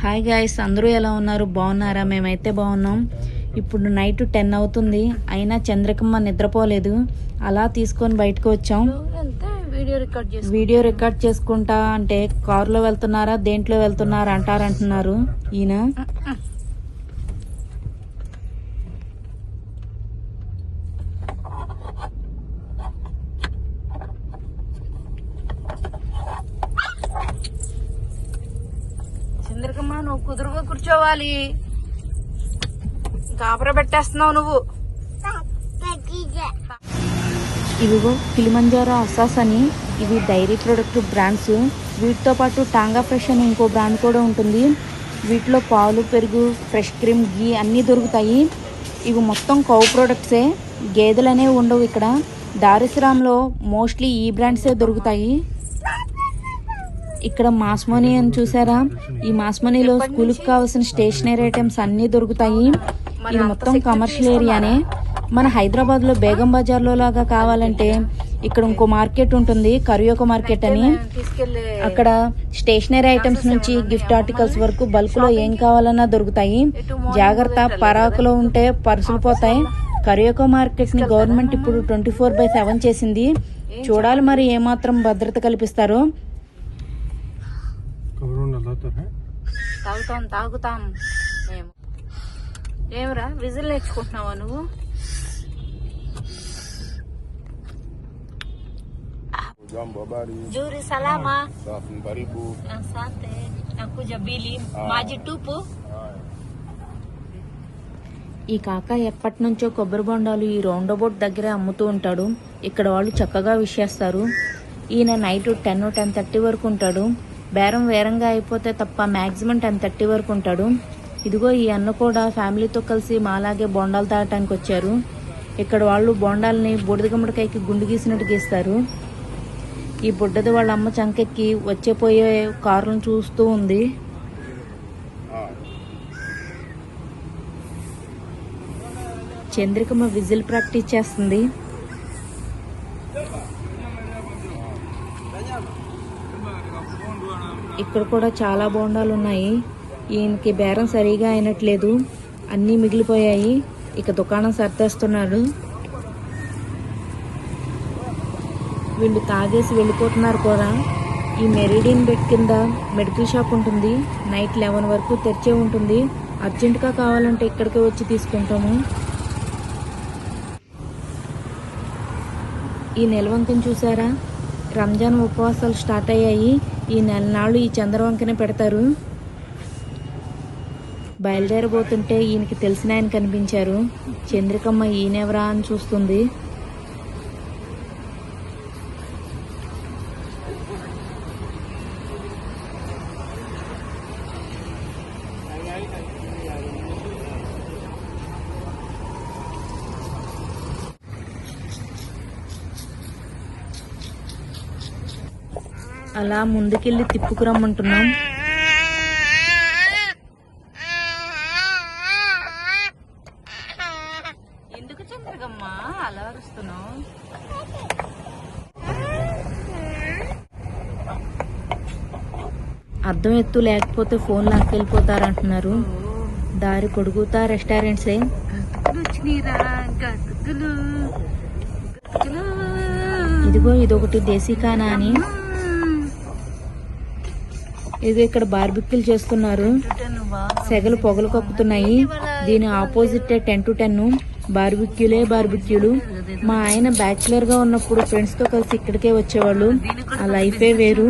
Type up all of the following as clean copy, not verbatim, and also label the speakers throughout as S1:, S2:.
S1: Hi guys, అందరూ ఎలా ఉన్నారు? బాగున్నారా? మేమైతే బాగున్నాం. ఇప్పుడు నైట్ 10 అవుతుంది, అయినా చంద్రకమ్మ నిద్రపోలేదు. అలా తీసుకొని బయటకు వచ్చాం. వీడియో రికార్డ్ చేసుకుంటా అంటే కారులో వెళ్తున్నారా, దేంట్లో వెళ్తున్నారా అంటారంటున్నారు ఈయన. చంద్రకమ్మ, నువ్వు కుదురుగా కూర్చోవాలి. కాపర పెట్టేస్తున్నావు నువ్వు. ఇవిగో కిలిమంజారో అసాస్ అని, ఇవి డైరీ ప్రొడక్ట్ బ్రాండ్స్. వీటితో పాటు టాంగా ఫ్రెష్ అని ఇంకో బ్రాండ్ కూడా ఉంటుంది. వీటిలో పాలు, పెరుగు, ఫ్రెష్ క్రీమ్, గీ అన్నీ దొరుకుతాయి. ఇవి మొత్తం కౌ ప్రొడక్ట్సే, గేదెలు అనేవి ఉండవు ఇక్కడ. దారిశ్రామ్లో మోస్ట్లీ ఈ బ్రాండ్సే దొరుకుతాయి. ఇక్కడ మాస్ మనీ అని చూసారా? ఈ మాస్ మనీలో స్కూల్కి కావాల్సిన స్టేషనరీ ఐటమ్స్ అన్నీ దొరుకుతాయి. ఇది మొత్తం కమర్షియల్ ఏరియానే. మన హైదరాబాద్లో బేగం బజార్లో లాగా కావాలంటే ఇక్కడ ఇంకో మార్కెట్ ఉంటుంది, కరియోక మార్కెట్ అని. అక్కడ స్టేషనరీ ఐటమ్స్ నుంచి గిఫ్ట్ ఆర్టికల్స్ వరకు బల్క్లో ఏం కావాలన్నా దొరుకుతాయి. జాగ్రత్త, పరాకులో ఉంటే పర్సులు పోతాయి. కరియోక మార్కెట్ని గవర్నమెంట్ ఇప్పుడు 24/7 చేసింది. చూడాలి మరి ఏమాత్రం భద్రత కల్పిస్తారో. తాగుతాం మేము. ఏమరా విజిల్ నేర్చుకుంటున్నావా నువ్వు? జూరి సలామా సాతే నాకు జబీలి మాజీ టూపు. ఈ కాక ఎప్పటి నుంచో కొబ్బరి బొండాలు ఈ రౌండ్ అబౌట్ దగ్గరే అమ్ముతూ ఉంటాడు. ఇక్కడ వాళ్ళు చక్కగా విషేస్తారు. ఈయన నైట్ 10-10:30 వరకు ఉంటాడు. బేరం వేరంగా అయిపోతే తప్ప మ్యాక్సిమం 10:30 వరకు ఉంటాడు. ఇదిగో ఈ అన్న కూడా ఫ్యామిలీతో కలిసి మాలాగే బొండాలు తాగటానికి వచ్చారు. ఇక్కడ వాళ్ళు బొండాలని బూడిద గుమ్మడికాయకి గుండు గీసినట్టు గీస్తారు. ఈ బుడ్డది వాళ్ళ అమ్మ చంకెక్కి వచ్చేపోయే కారులను చూస్తూ ఉంది. చంద్రికమ్మ విజిల్ ప్రాక్టీస్ చేస్తుంది. ఇక్కడ కూడా చాలా బోండాలు ఉన్నాయి. ఈయనకి బేరం సరిగా అయినట్లేదు, అన్నీ మిగిలిపోయాయి. ఇక దుకాణం సర్దేస్తున్నాడు. వీళ్ళు తాగేసి వెళ్ళిపోతున్నారు కూడా. ఈ మెరిడియన్ బెడ్ కింద మెడికల్ షాప్ ఉంటుంది. నైట్ 11 వరకు తెరిచే ఉంటుంది. అర్జెంటుగా కావాలంటే ఇక్కడికే వచ్చి తీసుకుంటాము. ఈ నెలవంకను చూసారా? రంజాన్ ఉపవాసాలు స్టార్ట్ అయ్యాయి. ఈ నెల నాళ్ళు ఈ చంద్రవంకనే పెడతారు. బయలుదేరబోతుంటే ఈయనకి తెలిసిన ఆయన కనిపించారు. చంద్రికమ్మ ఈయనెవరా అని చూస్తుంది. అలా ముందుకెళ్ళి తిప్పుకురమ్మంటున్నాం. ఎందుకు చంద్రకమ్మ అలా అరుస్తున్నావు? అర్థం ఎత్తు లేకపోతే ఫోన్ లాక్కెళ్ళిపోతారంటున్నారు. దారి పొడుగుతా రెస్టారెంట్సే. ఇదిగో ఇదొకటి దేశీఖానా అని. ఇది ఇక్కడ బార్బిక్యూలు చేస్తున్నారు. సెగలు పొగలు కక్కుతున్నాయి. దీని ఆపోజిట్ 10-10 బార్బిక్యూలు. మా ఆయన బ్యాచులర్ గా ఉన్నప్పుడు ఫ్రెండ్స్ తో కలిసి ఇక్కడికే వచ్చేవాళ్ళు. ఆ లైఫే వేరు.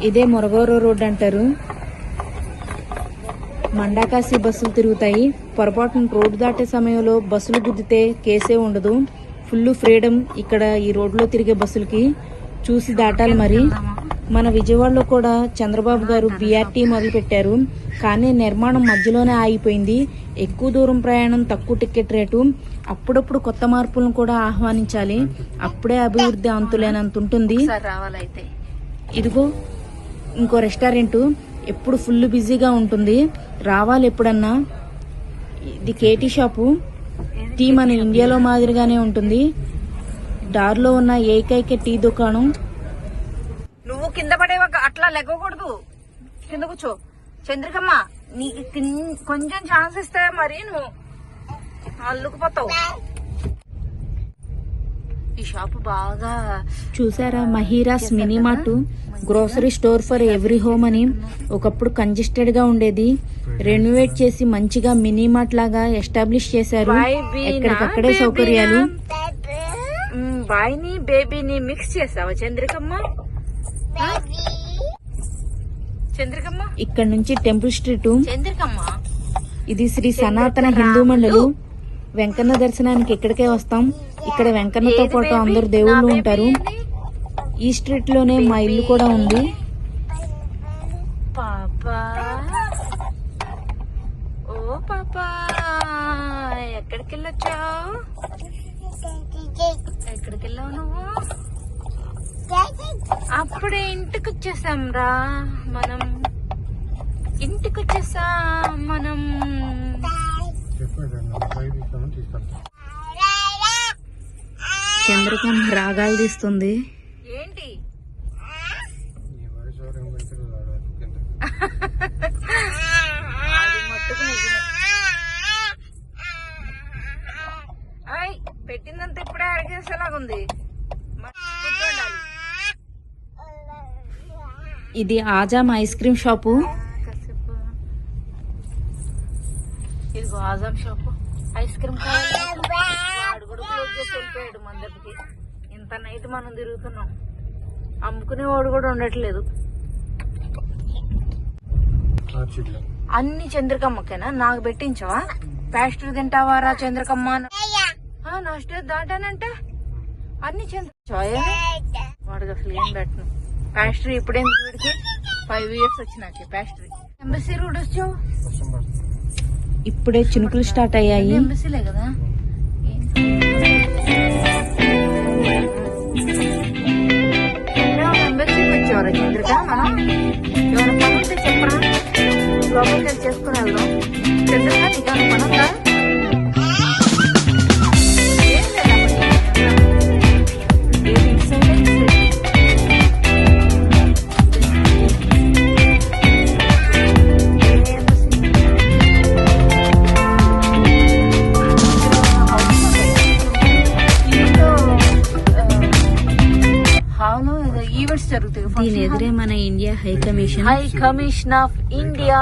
S1: ఇదే మొరగోరో రోడ్ అంటారు. మండాకాసి బస్సులు తిరుగుతాయి. పొరపాటున రోడ్డు దాటే సమయంలో బస్సులు గుద్దితే కేసే ఉండదు. ఫుల్ ఫ్రీడమ్ ఇక్కడ ఈ రోడ్లో తిరిగే బస్సులకి. చూసి దాటాలి మరి. మన విజయవాడలో కూడా చంద్రబాబు గారు BRT మొదలు పెట్టారు. కానీ నిర్మాణం మధ్యలోనే ఆగిపోయింది. ఎక్కువ దూరం ప్రయాణం, తక్కువ టికెట్ రేటు. అప్పుడప్పుడు కొత్త మార్పులను కూడా ఆహ్వానించాలి. అప్పుడే అభివృద్ధి అంతులేనంత ఉంటుంది. ఇదిగో ఇంకో రెస్టారెంట్ ఎప్పుడు ఫుల్ బిజీగా ఉంటుంది. రావాలి ఎప్పుడన్నా. ఇది కేటీ షాపు. టీ మన ఇండియాలో మాదిరిగానే ఉంటుంది. దారిలో ఉన్న ఏకైక టీ దుకాణం. నువ్వు కింద పడేవా, అట్లా లెగ్గకూడదు. కింద కూర్చో. చంద్రికమ్మ నీకు కొంచెం ఛాన్స్ ఇస్తే మరి నువ్వు అల్లుకుపోతావు. ఈ షాప్ బాగా చూసారా, Mahira's mini mart grocery store for every home అని ఒకప్పుడు కంజెస్టెడ్ గా ఉండేది. రెనోవేట్ చేసి మంచిగా మినీ మార్ట్ లాగా ఎస్టాబ్లిష్ చేశారు. ఎక్కడికక్కడే సౌకర్యాలు. బాయ్ని బేబీని మిక్స్ చేసావా చంద్రికమ్మ? చంద్రికమ్మ ఇక్కడ నుంచి టెంపుల్ స్ట్రీట్. చంద్రికమ్మ ఇది శ్రీ సనాతన హిందూ మండలి. వెంకన్న దర్శనానికి ఇక్కడికే వస్తాం. ఇక్కడ వెంకన్నతో పాటు అందరు దేవుళ్ళు ఉంటారు. ఈ స్ట్రీట్ లోనే మా ఇల్లు కూడా ఉంది. పాపా ఓ పాపా ఎక్కడికి వెళ్ళొచ్చావు? ఎక్కడికి వెళ్ళావు నువ్వు? అప్పుడే ఇంటికి వచ్చేసాం రా మనం. ఇంటికి వచ్చేసాం మనం. చంద్రకమ్మ రాగాలు తీస్తుంది. ఏంటి పెట్టిందంతా ఇప్పుడే అడిగేసేలాగుంది. ఇది ఆజామ్ ఐస్ క్రీమ్ షాపు. ఇదిగో ఆజామ్ షాపు. ఐస్ క్రీమ్ వాడు కూడా క్లోజ్ చేసి వెళ్ళిపోయాడు మన దగ్గరికి. ఇంత నైట్ మనం తిరుగుతున్నాం. అమ్ముకునేవాడు కూడా ఉండట్లేదు. అన్ని చంద్రకమ్మకేనా? నాకు పెట్టించవా? పేస్ట్రీ తింటావా రా చంద్రకమ్మ? నా స్టేజ్ దాటానంటే అన్ని చంద్రకమ్మ. వాడికి అసలు ఏం పెట్టను. పేస్ట్రీ ఇప్పుడేం వీడికి 5 years వచ్చినాకే పేస్ట్రీ. ఎంబసీ రోడ్ వచ్చావు. ఇప్పుడే చినుకులు స్టార్ట్ అయ్యాయి. ఎంబసీలే కదా. ఎంబసీకి వచ్చేవారా చంద్రిక? మనం ఎవరైనా పని ఉంటే చెప్పరా, లోపలికి వెళ్ళి చేసుకుని వెళ్దాం. చంద్రిక నీకు పని ఉందా? దీని ఎదురే మన India high commission of India.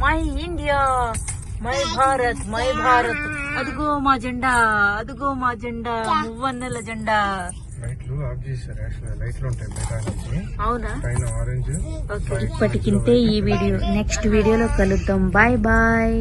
S1: My India, my Bharat, my Bharat. అదిగో మా జెండా, అదిగో మా జెండా, మువ్వన్నెల జెండా. అవునా? ఇప్పటికింతే ఈ వీడియో. నెక్స్ట్ వీడియోలో కలుద్దాం. Bye bye.